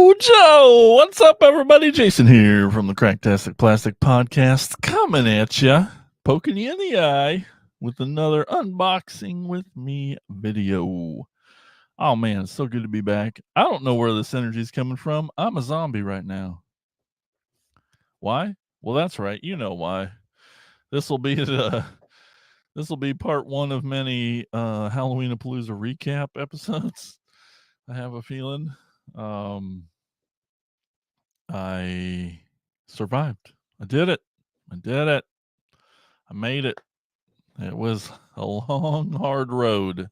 Joe, what's up, everybody? Jason here from the Cracktastic Plastic Podcast, coming at you, poking you in the eye with another unboxing with me video. Oh man, it's so good to be back. I don't know where this energy is coming from. I'm a zombie right now. Why? Well, that's right. You know why. This will be part one of many Halloween-a-Palooza recap episodes. I have a feeling. I survived. I did it. I did it. I made it. It was a long, hard road.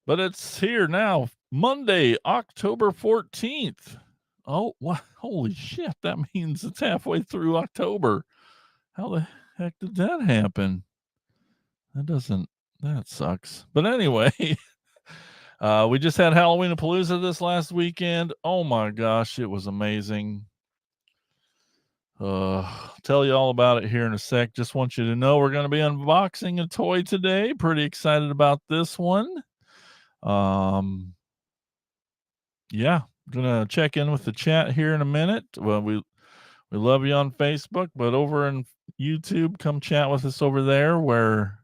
But it's here now. Monday, October 14th. Oh, what? Holy shit. That means it's halfway through October. How the heck did that happen? That sucks. But anyway, we just had Halloween-a-Palooza this last weekend. Oh my gosh, it was amazing. Tell you all about it here in a sec. Just want you to know we're going to be unboxing a toy today. Pretty excited about this one. Yeah, gonna check in with the chat here in a minute. Well, we love you on Facebook, but over in YouTube, come chat with us over there where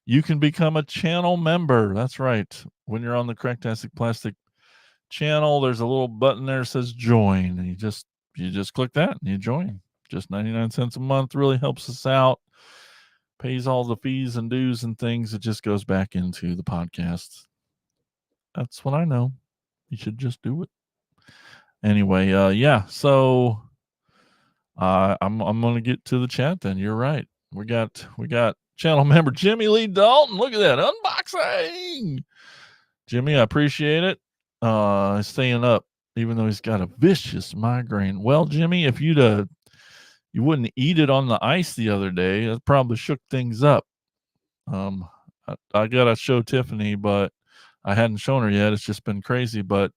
you can become a channel member. That's right. When you're on the Cracktastic Plastic channel, there's a little button there that says join, and you just click that and you join. Just 99 cents a month really helps us out. Pays all the fees and dues and things. It just goes back into the podcast. That's what I know. You should just do it. Anyway, yeah. So I'm gonna get to the chat then. You're right. We got channel member Jimmy Lee Dalton. Look at that unboxing. Jimmy, I appreciate it. Staying up, even though he's got a vicious migraine. Well, Jimmy, if you wouldn't eat it on the ice the other day, that probably shook things up. I gotta show Tiffany, but I hadn't shown her yet. It's just been crazy. But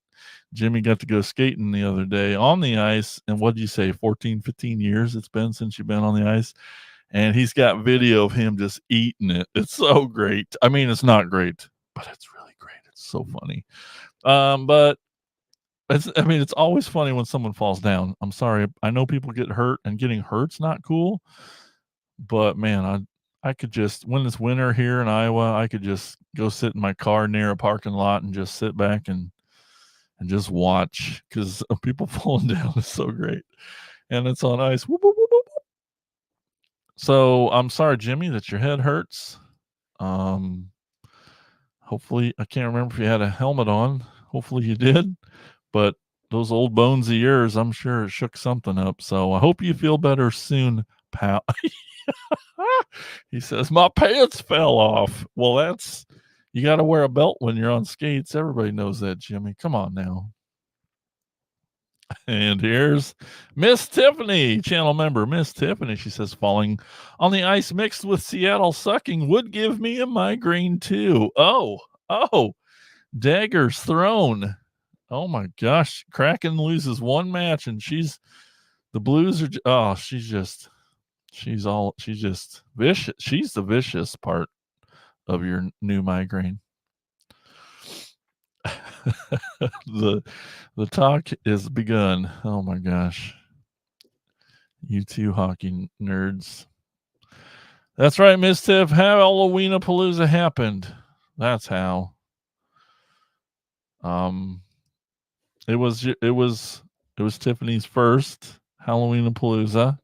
Jimmy got to go skating the other day on the ice. And what did you say, 14, 15 years it's been since you've been on the ice? And he's got video of him just eating it. It's so great. I mean, it's not great, but it's really great. It's so funny. But it's always funny when someone falls down. I'm sorry. I know people get hurt, and getting hurt's not cool. But man, I could just, when it's winter here in Iowa, I could just go sit in my car near a parking lot and just sit back and just watch, because people falling down is so great. And it's on ice. Whoop, whoop, whoop, whoop. So I'm sorry, Jimmy, that your head hurts. Hopefully, I can't remember if you had a helmet on. Hopefully you did. But those old bones of yours, I'm sure it shook something up. So I hope you feel better soon, pal. He says, my pants fell off. Well, you got to wear a belt when you're on skates. Everybody knows that, Jimmy. Come on now. And here's Miss Tiffany, channel member Miss Tiffany. She says, falling on the ice mixed with Seattle sucking would give me a migraine too. Oh, daggers thrown. Oh my gosh. Kraken loses one match, and the Blues are, she's just vicious. She's the vicious part of your new migraine. the talk is begun. Oh my gosh. You two hockey nerds. That's right, Miss Tiff. How Halloween-a-Palooza happened. That's how. It was Tiffany's first Halloween-a-Palooza.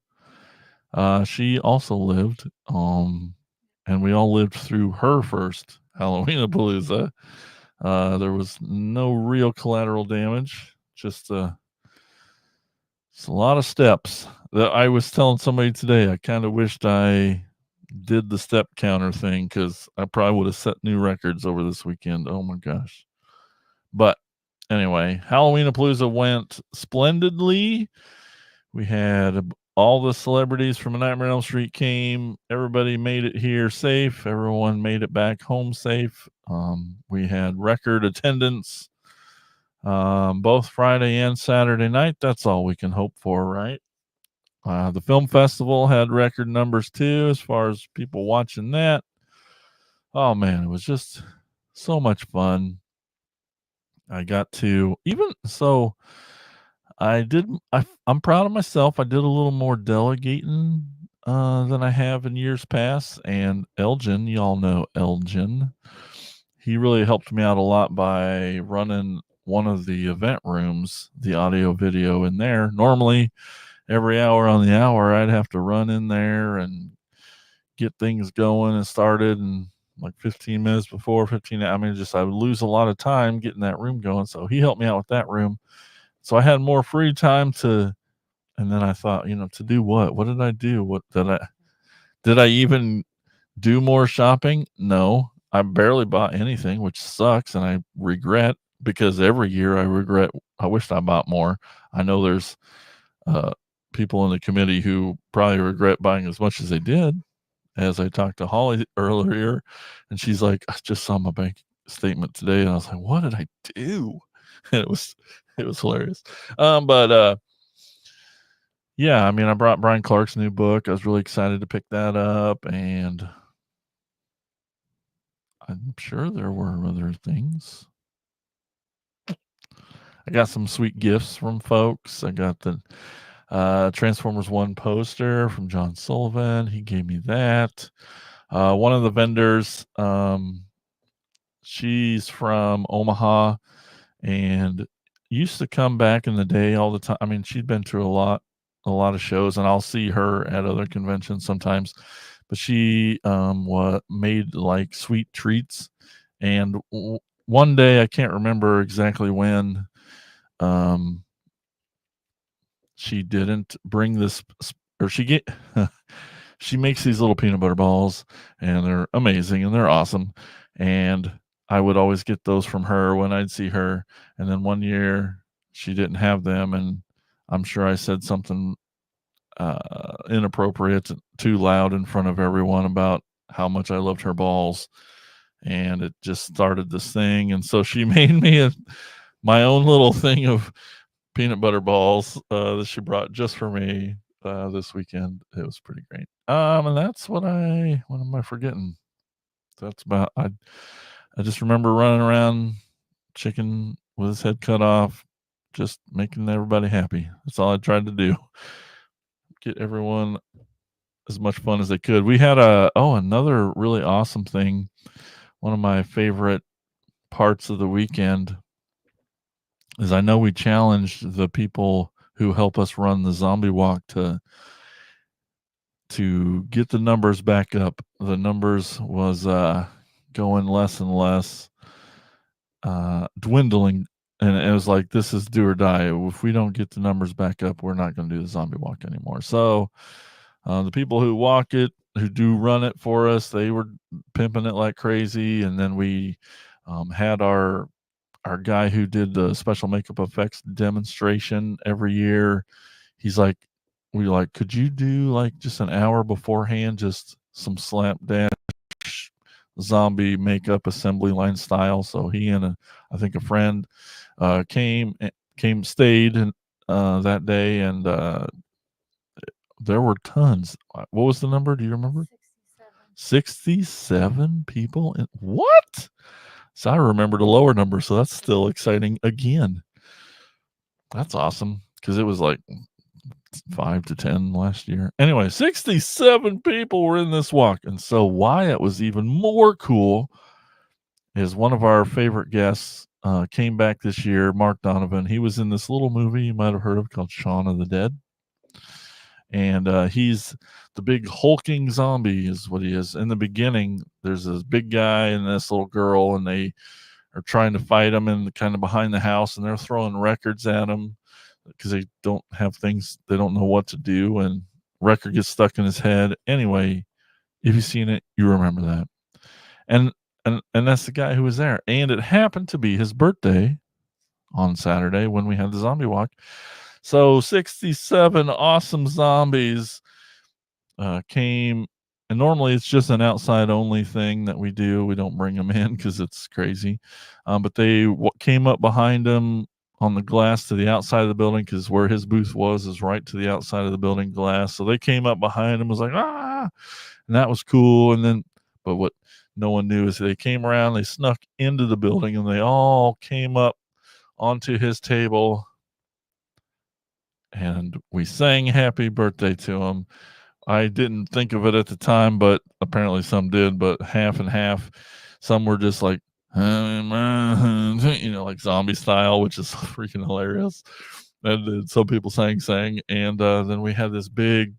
She also lived, and we all lived through her first Halloween-a-Palooza. There was no real collateral damage, just a lot of steps. I was telling somebody today, I kind of wished I did the step counter thing, because I probably would have set new records over this weekend. Oh my gosh. But anyway, Halloween-a-Palooza went splendidly. We had all the celebrities from A Nightmare on Elm Street came. Everybody made it here safe. Everyone made it back home safe. We had record attendance both Friday and Saturday night. That's all we can hope for, right? The film festival had record numbers too, as far as people watching that. Oh man, it was just so much fun. I got to even so I'm proud of myself. I did a little more delegating, than I have in years past, and Elgin, y'all know Elgin, he really helped me out a lot by running one of the event rooms, the audio video in there. Normally, every hour on the hour, I'd have to run in there and get things going and started, and like 15 minutes before 15, I mean, just I would lose a lot of time getting that room going. So he helped me out with that room. So I had more free time to, and then I thought, to do what? What did I do? What did I even do more shopping? No, I barely bought anything, which sucks. And I regret, because every year I regret, I wished I bought more. I know there's uh, people in the committee who probably regret buying as much as they did. As I talked to Holly earlier, and she's like, I just saw my bank statement today, and I was like, what did I do? And it was hilarious. But yeah, I mean, I brought Brian Clark's new book. I was really excited to pick that up, and I'm sure there were other things. I got some sweet gifts from folks. I got the Transformers 1 poster from John Sullivan. He gave me that. One of the vendors, she's from Omaha and used to come back in the day all the time. I mean, she'd been through a lot of shows, and I'll see her at other conventions sometimes. But she what made like sweet treats, and one day I can't remember exactly when, um, she didn't bring this, or she get she makes these little peanut butter balls, and they're amazing and they're awesome. And I would always get those from her when I'd see her. And then one year she didn't have them, and I'm sure I said something inappropriate, too loud in front of everyone about how much I loved her balls. And it just started this thing. And so she made me my own little thing of peanut butter balls that she brought just for me this weekend. It was pretty great. And that's what am I forgetting? That's about I just remember running around chicken with his head cut off, just making everybody happy. That's all I tried to do. Get everyone as much fun as they could. We had another really awesome thing. One of my favorite parts of the weekend is I know we challenged the people who help us run the zombie walk to get the numbers back up. The numbers was going less and less, dwindling, and it was like, this is do or die. If we don't get the numbers back up, we're not going to do the zombie walk anymore. So the people who walk it, who do run it for us, they were pimping it like crazy. And then we had our guy who did the special makeup effects demonstration every year. He's like, we like, could you do like just an hour beforehand, just some slapdash zombie makeup assembly line style? So he and I think a friend stayed and that day, and there were tons. What was the number? Do you remember? 67 people. What? So I remembered a lower number, so that's still exciting again. That's awesome, because it was like 5 to 10 last year. Anyway, 67 people were in this walk. And so why it was even more cool is one of our favorite guests came back this year, Mark Donovan. He was in this little movie you might have heard of called Shaun of the Dead. And he's the big hulking zombie is what he is. In the beginning, there's this big guy and this little girl, and they are trying to fight him and kind of behind the house, and they're throwing records at him because they don't have things, they don't know what to do, and record gets stuck in his head. Anyway, if you've seen it, you remember that. And and that's the guy who was there. And it happened to be his birthday on Saturday when we had the zombie walk. So 67 awesome zombies came, and normally it's just an outside only thing that we do. We don't bring them in because it's crazy. But they came up behind him on the glass to the outside of the building, because where his booth was is right to the outside of the building glass. So they came up behind him, was like, ah, and that was cool. And then, but what no one knew is they came around, they snuck into the building, and they all came up onto his table, and we sang happy birthday to him. I didn't think of it at the time, but apparently some did, but half and half. Some were just like, like zombie style, which is freaking hilarious. And then some people sang, and then we had this big,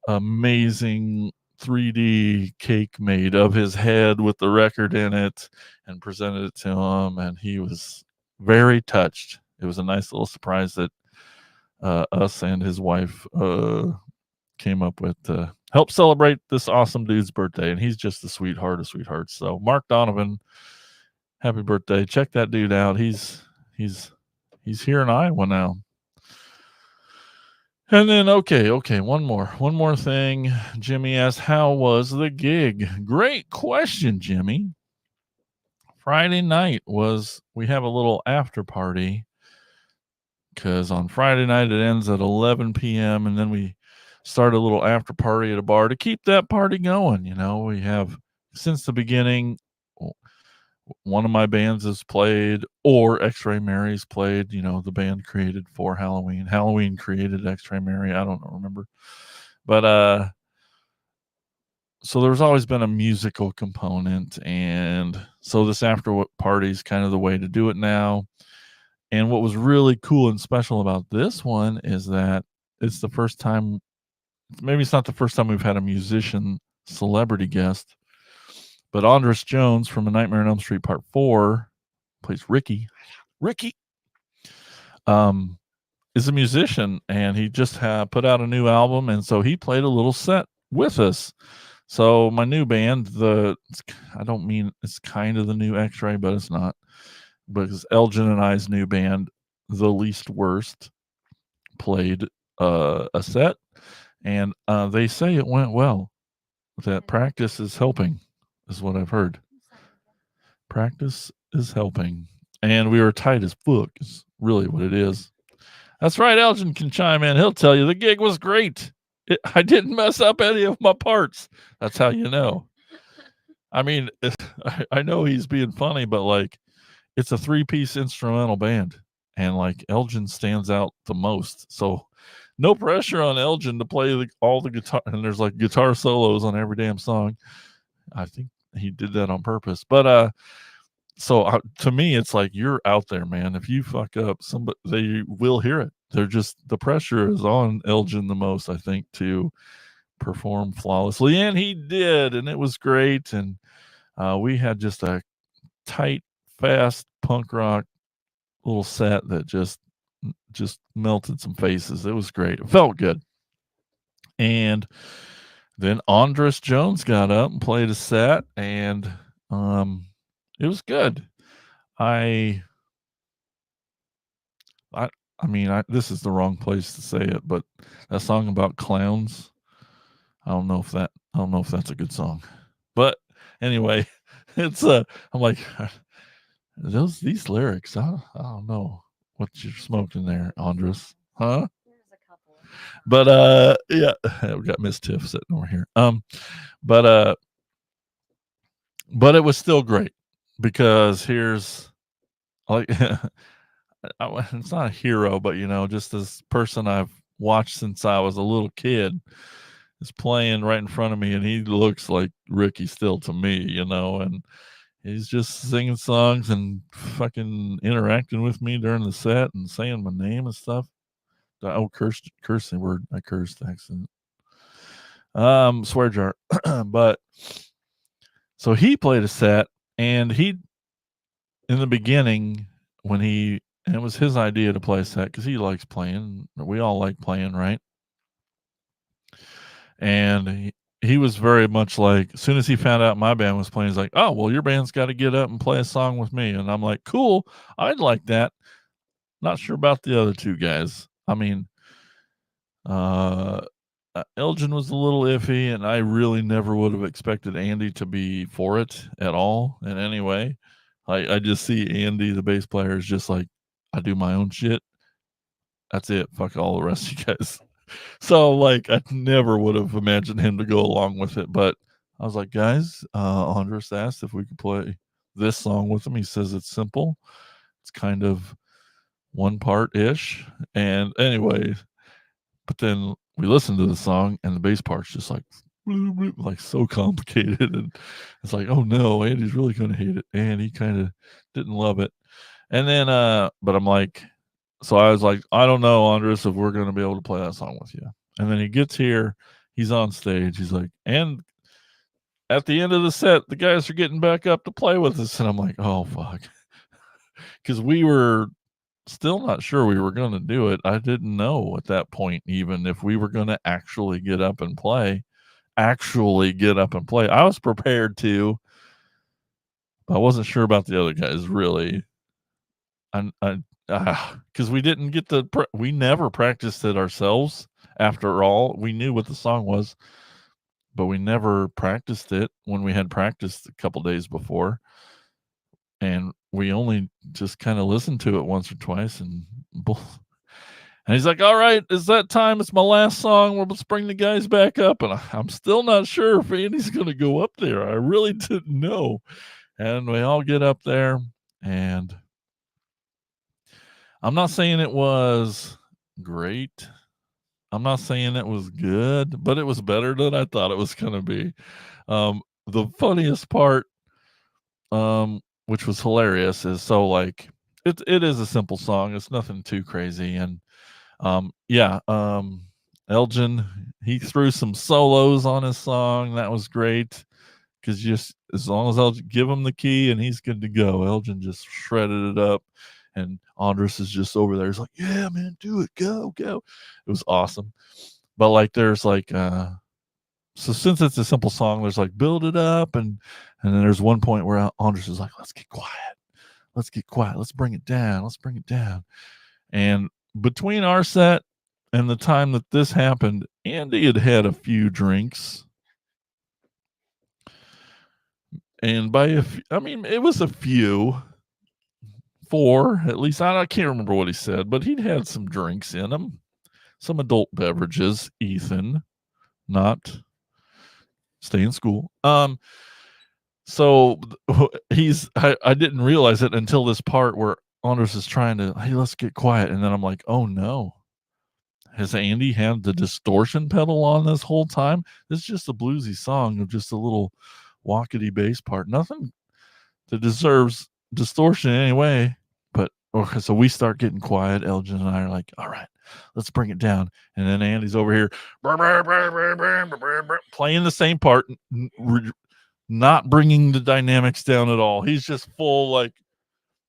amazing 3D cake made of his head with the record in it and presented it to him, and he was very touched. It was a nice little surprise that us and his wife came up with to help celebrate this awesome dude's birthday, and he's just a sweetheart of sweethearts. So Mark Donovan, happy birthday! Check that dude out. He's here in Iowa now. And then okay, one more thing. Jimmy asked, "How was the gig?" Great question, Jimmy. Friday night we have a little after party because on Friday night it ends at 11 p.m. and then we start a little after party at a bar to keep that party going. We have since the beginning. One of my bands has played, or X-Ray Mary's played. The band created for Halloween. Halloween created X-Ray Mary. I don't remember, but so there's always been a musical component, and so this after party is kind of the way to do it now. And what was really cool and special about this one is that it's the first time. Maybe it's not the first time we've had a musician celebrity guest, but Andres Jones from A Nightmare on Elm Street Part 4 plays Ricky. Ricky is a musician, and he just put out a new album, and so he played a little set with us. So my new band, I don't mean it's kind of the new X-Ray, but it's not, because Elgin and I's new band, The Least Worst, played a set, and they say it went well. That practice is helping, is what I've heard. Practice is helping. And we were tight as fuck, is really what it is. That's right, Elgin can chime in. He'll tell you the gig was great. I didn't mess up any of my parts. That's how you know. I mean, I know he's being funny, but like, it's a 3-piece instrumental band, and like Elgin stands out the most. So no pressure on Elgin to play all the guitar, and there's like guitar solos on every damn song. I think he did that on purpose. But so to me, it's like, you're out there, man. If you fuck up, they will hear it. The pressure is on Elgin the most, I think, to perform flawlessly, and he did, and it was great. And we had just a tight, fast punk rock little set that just melted some faces. It was great. It felt good. And then Andres Jones got up and played a set, and it was good. I mean, this is the wrong place to say it, but that song about clowns, I don't know if that's a good song. But anyway, it's I'm like, these lyrics, I don't know what you're smoking there, Andres. Huh? There's a couple. But yeah, we got Miss Tiff sitting over here. But it was still great, because here's like it's not a hero, but just this person I've watched since I was a little kid is playing right in front of me, and he looks like Ricky still to me, and he's just singing songs and fucking interacting with me during the set and saying my name and stuff. Oh, cursing word. I cursed accident. Swear jar. But so he played a set, and in the beginning, and it was his idea to play a set because he likes playing. We all like playing, right? And he was very much like, as soon as he found out my band was playing, he's like, "Oh, well, your band's got to get up and play a song with me." And I'm like, "Cool, I'd like that." Not sure about the other two guys. I mean, Elgin was a little iffy, and I really never would have expected Andy to be for it at all in any way. I just see Andy, the bass player, is just like, I do my own shit. That's it. Fuck all the rest of you guys. So like, I never would have imagined him to go along with it. But I was like, guys, Andres asked if we could play this song with him. He says it's simple. It's kind of one part ish. And anyway, but then we listened to the song and the bass part's just like so complicated. And it's like, oh no, Andy's really going to hate it. And he kind of didn't love it. And then, but I'm like, so I was like, I don't know, Andres, if we're going to be able to play that song with you. And then he gets here, he's on stage. He's like, and at the end of the set, the guys are getting back up to play with us. And I'm like, oh, fuck. Because we were still not sure we were going to do it. I didn't know at that point, even if we were going to actually get up and play. I was prepared to, but I wasn't sure about the other guys, really. Because we didn't get we never practiced it ourselves. After all, we knew what the song was, but we never practiced it when we had practiced a couple days before. And we only just kind of listened to it once or twice. And he's like, all right, it's that time. It's my last song. Let's bring the guys back up. And I'm still not sure if Andy's going to go up there. I really didn't know. And we all get up there, and I'm not saying it was great. I'm not saying it was good, but it was better than I thought it was going to be. The funniest part, which was hilarious, is so like it is a simple song. It's nothing too crazy, and Elgin, he threw some solos on his song. That was great, because just as long as Elgin give him the key and he's good to go. Elgin just shredded it up, and Andres is just over there. He's like, yeah, man, do it, go. It was awesome. But like, there's like, so since it's a simple song, there's like build it up, and then there's one point where Andres is like, let's get quiet, let's bring it down. And between our set and the time that this happened, Andy had a few drinks. And it was a few, 4 at least. I can't remember what he said, but he'd had some drinks in him, some adult beverages. Ethan, not stay in school. So I didn't realize it until this part where Andres is trying to, hey, let's get quiet. And then I'm like, oh no. Has Andy had the distortion pedal on this whole time? This is just a bluesy song of just a little walkety bass part. Nothing that deserves distortion anyway. But so we start getting quiet. Elgin and I are like, all right, let's bring it down. And then Andy's over here playing the same part, not bringing the dynamics down at all. He's just full like,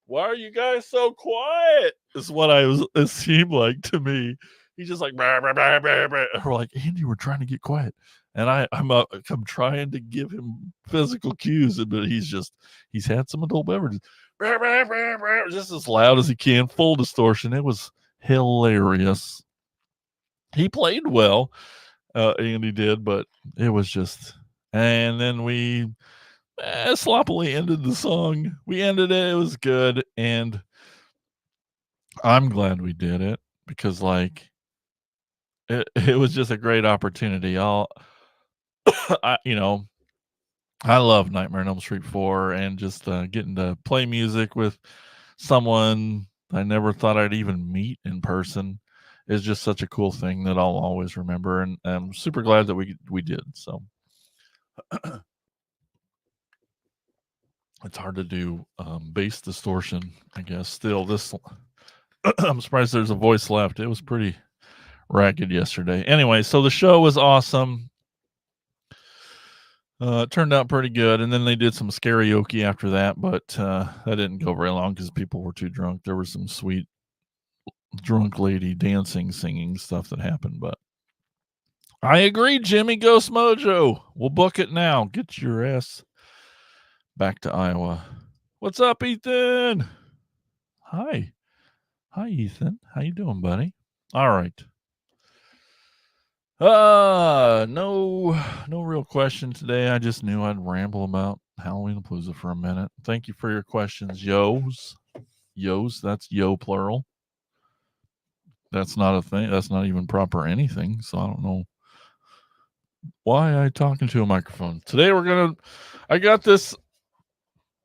why are you guys so quiet? Is what it seemed like to me. He's just like, bah, bah, bah, bah, bah. We're like, Andy, we're trying to get quiet. And I'm trying to give him physical cues, but he's had some adult beverages. Bah, bah, bah, bah, just as loud as he can, full distortion. It was hilarious. He played well, Andy did, but it was just, and then we sloppily ended the song. We ended it. It was good. And I'm glad we did it, because like it was just a great opportunity. I love Nightmare on Elm Street 4, and just getting to play music with someone I never thought I'd even meet in person is just such a cool thing that I'll always remember. And I'm super glad that we did. So it's hard to do bass distortion, I guess. Still, this I'm surprised there's a voice left. It was pretty ragged yesterday. Anyway, so the show was awesome. It turned out pretty good, and then they did some karaoke after that, but that didn't go very long because people were too drunk. There was some sweet drunk lady dancing, singing stuff that happened, but I agree, Jimmy Ghost Mojo. We'll book it now. Get your ass back to Iowa. What's up, Ethan? Hi, Ethan. How you doing, buddy? All right. No real question today. I just knew I'd ramble about Halloween-a-palooza for a minute. Thank you for your questions, Yos. That's yo plural. That's not a thing. That's not even proper anything. So I don't know why I talk into a microphone. Today I got this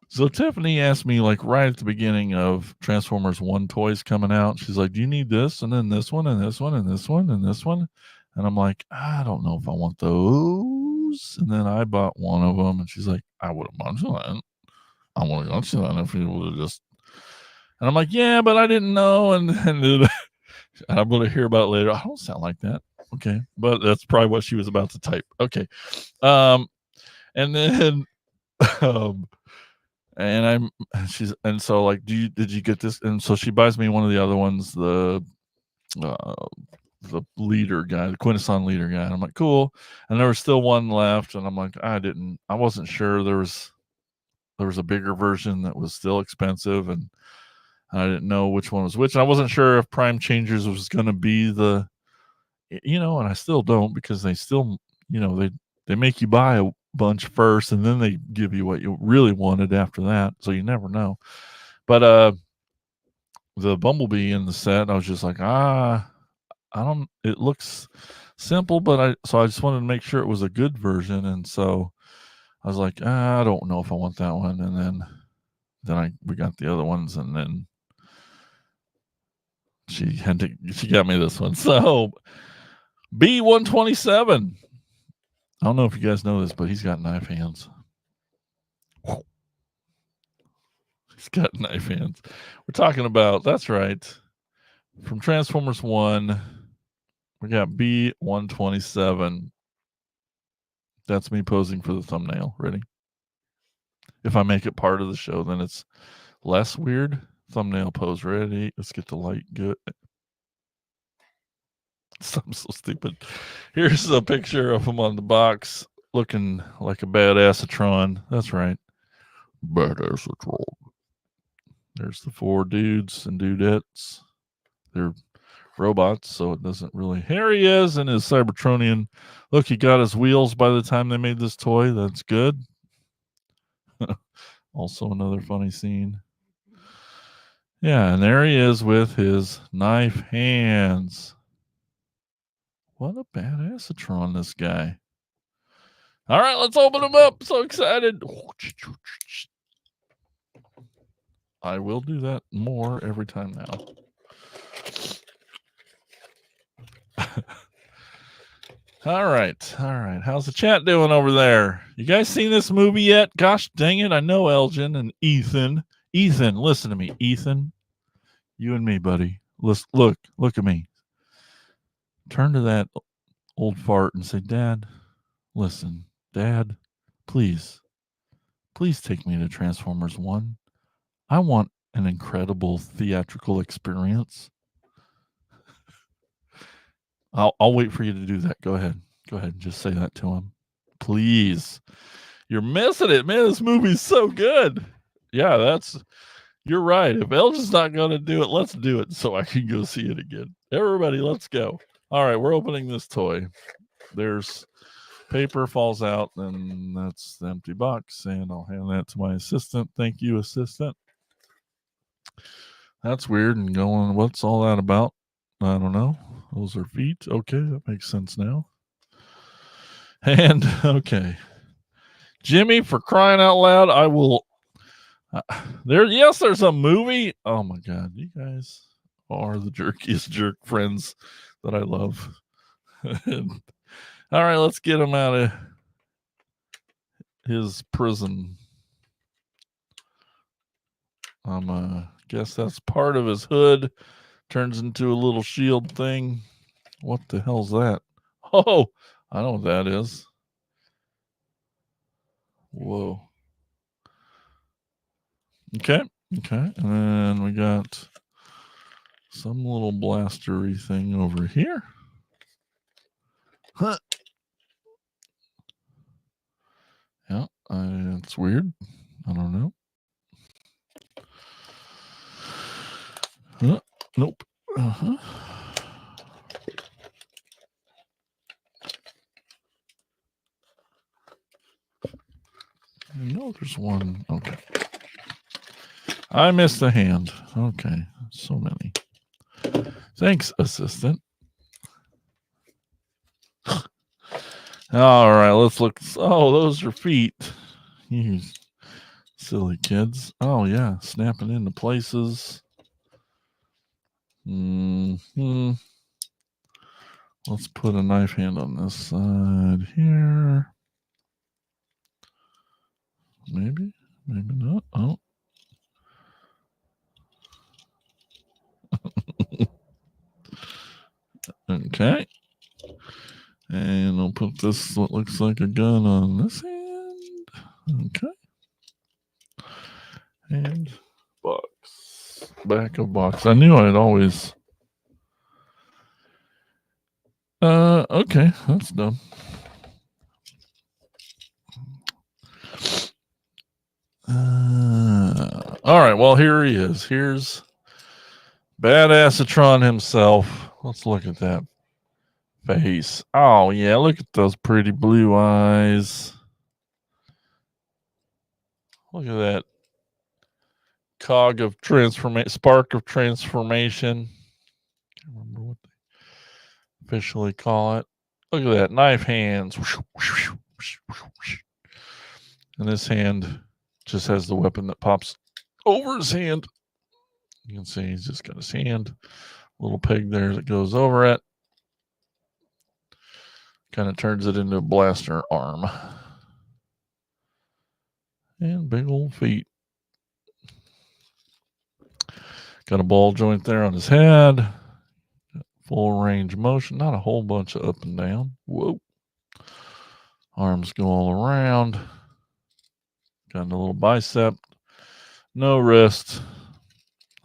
So Tiffany asked me, like, right at the beginning of Transformers 1 toys coming out, she's like, "Do you need this? And then this one, and this one, and this one, and this one?" And I'm like, "I don't know if I want those." And then I bought one of them, and she's like, "I would have bought you that. I would have got you that if you would have just." And I'm like, "Yeah, but I didn't know." And I'm going to hear about it later. I don't sound like that. Okay. But that's probably what she was about to type. Okay. And then, um, and so like, did you get this? And so she buys me one of the other ones, the leader guy, the Quintesson leader guy. And I'm like, cool. And there was still one left. And I'm like, I wasn't sure there was a bigger version that was still expensive. And I didn't know which one was which. And I wasn't sure if Prime Changers was going to be the, and I still don't, because they still, they make you buy a bunch first and then they give you what you really wanted after that. So you never know. But the Bumblebee in the set, I was just like, it looks simple, but I just wanted to make sure it was a good version. And so I was like, I don't know if I want that one. And then we got the other ones, and then she got me this one. So B-127. I don't know if you guys know this, but he's got knife hands. He's got knife hands. We're talking about, that's right, from Transformers 1, we got B-127. That's me posing for the thumbnail. Ready? If I make it part of the show, then it's less weird. Thumbnail pose. Ready? Let's get the light good. I'm so stupid. Here's a picture of him on the box, looking like a badassatron. That's right. Badassatron. There's the 4 dudes and dudettes. They're robots, so it doesn't really. Here he is in his Cybertronian. Look, he got his wheels by the time they made this toy. That's good. Also another funny scene. Yeah, and there he is with his knife hands. What a badassatron, this guy. All right, let's open him up. So excited. I will do that more every time now. All right. How's the chat doing over there? You guys seen this movie yet? Gosh dang it. I know Elgin and Ethan. Ethan, listen to me. Ethan, you and me, buddy. Look at me. Turn to that old fart and say, Dad, listen, Dad, please take me to Transformers 1. I want an incredible theatrical experience. I'll wait for you to do that. Go ahead and just say that to him. Please. You're missing it, man. This movie's so good. Yeah, you're right. If Elgin's not going to do it, let's do it so I can go see it again. Everybody, let's go. All right, we're opening this toy. There's paper falls out, and that's the empty box, and I'll hand that to my assistant. Thank you, assistant. That's weird and going, what's all that about? I don't know. Those are feet. Okay, that makes sense now. And okay. Jimmy, for crying out loud, I will. There's a movie. Oh my God, you guys are the jerkiest jerk friends that I love. All right, let's get him out of his prison. Guess that's part of his hood. Turns into a little shield thing. What the hell's that? Oh, I know what that is. Whoa. Okay. And then we got some little blastery thing over here. Huh. Yeah, it's weird. I don't know. Nope. Uh-huh. No, there's one. Okay. I missed a hand. Okay. So many. Thanks, assistant. All right, let's look. Oh, those are feet. You Silly kids. Oh, yeah. Snapping into places. Let's put a knife hand on this side here. Maybe. Maybe not. Oh. Okay. And I'll put this, what looks like a gun, on this hand. Okay. And box. Back of box. I knew I'd always. Okay. That's done. All right. Well, here he is. Here's Badassatron himself. Let's look at that face. Oh, yeah. Look at those pretty blue eyes. Look at that cog of transformation, spark of transformation. Can't remember what they officially call it. Look at that. Knife hands. And this hand just has the weapon that pops over his hand. You can see he's just got his hand, little peg there that goes over it. Kind of turns it into a blaster arm. And big old feet. Got a ball joint there on his head. Full range motion. Not a whole bunch of up and down. Whoa. Arms go all around. Got a little bicep. No wrist.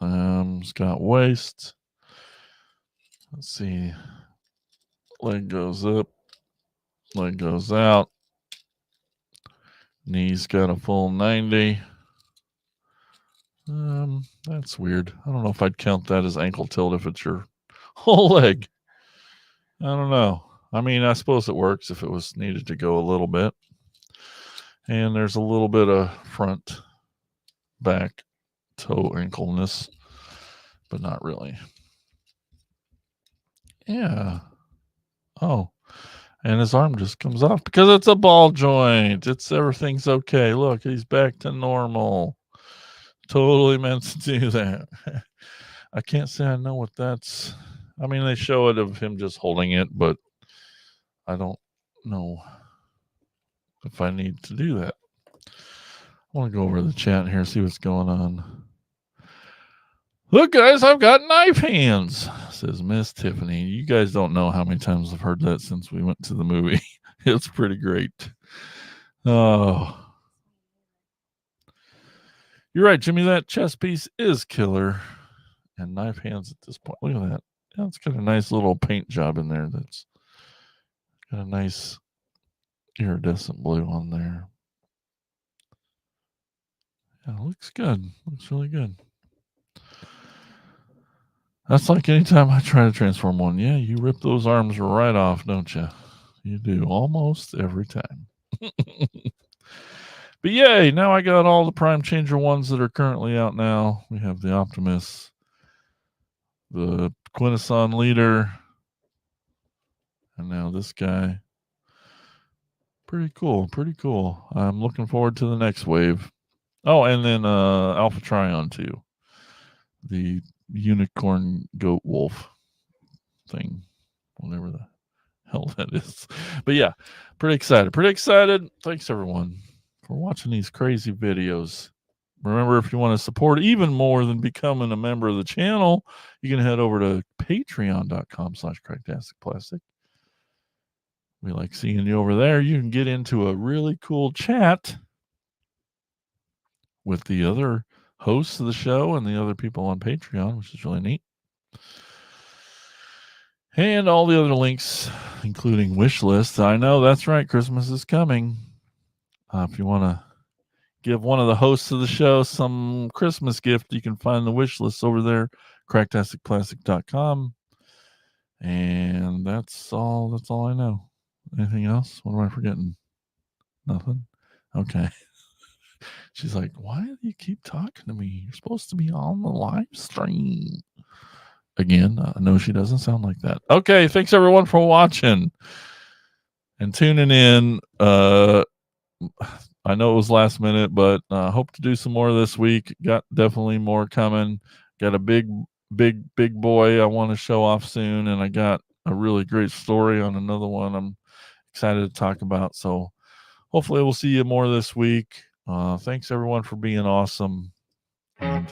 It's got waist. Let's see. Leg goes up. Leg goes out. Knees got a full 90. That's weird. I don't know if I'd count that as ankle tilt if it's your whole leg. I don't know. I mean, I suppose it works if it was needed to go a little bit. And there's a little bit of front, back, toe ankleness, but not really. Yeah. Oh. And his arm just comes off because it's a ball joint. Everything's okay. Look, he's back to normal. Totally meant to do that. I can't say I know what that's. I mean, they show it of him just holding it, but I don't know if I need to do that. I want to go over to the chat here, see what's going on. Look, guys, I've got knife hands, says Miss Tiffany. You guys don't know how many times I've heard that since we went to the movie. It's pretty great. Oh. You're right, Jimmy. That chess piece is killer. And knife hands at this point. Look at that. Yeah, it's got a nice little paint job in there. That's got a nice iridescent blue on there. Yeah, it looks good. Looks really good. That's like anytime I try to transform one. Yeah, you rip those arms right off, don't you? You do almost every time. But yay, now I got all the Prime Changer ones that are currently out now. We have the Optimus, the Quintesson Leader, and now this guy. Pretty cool. Pretty cool. I'm looking forward to the next wave. Oh, and then Alpha Trion too. The unicorn goat wolf thing. Whatever the hell that is. But yeah, pretty excited. Pretty excited. Thanks everyone for watching these crazy videos. Remember, if you want to support even more than becoming a member of the channel, you can head over to patreon.com/cracktasticplastic. We like seeing you over there. You can get into a really cool chat with the other hosts of the show and the other people on Patreon, which is really neat. And all the other links, including wish lists. I know, that's right. Christmas is coming. If you want to give one of the hosts of the show some Christmas gift, you can find the wish list over there, cracktasticplastic.com. And that's all I know. Anything else? What am I forgetting? Nothing? Okay. She's like, why do you keep talking to me? You're supposed to be on the live stream. Again, I know she doesn't sound like that. Okay, thanks everyone for watching and tuning in. I know it was last minute, but hope to do some more this week. Got definitely more coming. Got a big boy I want to show off soon, and I got a really great story on another one I'm excited to talk about. So hopefully we'll see you more this week. Thanks everyone for being awesome. And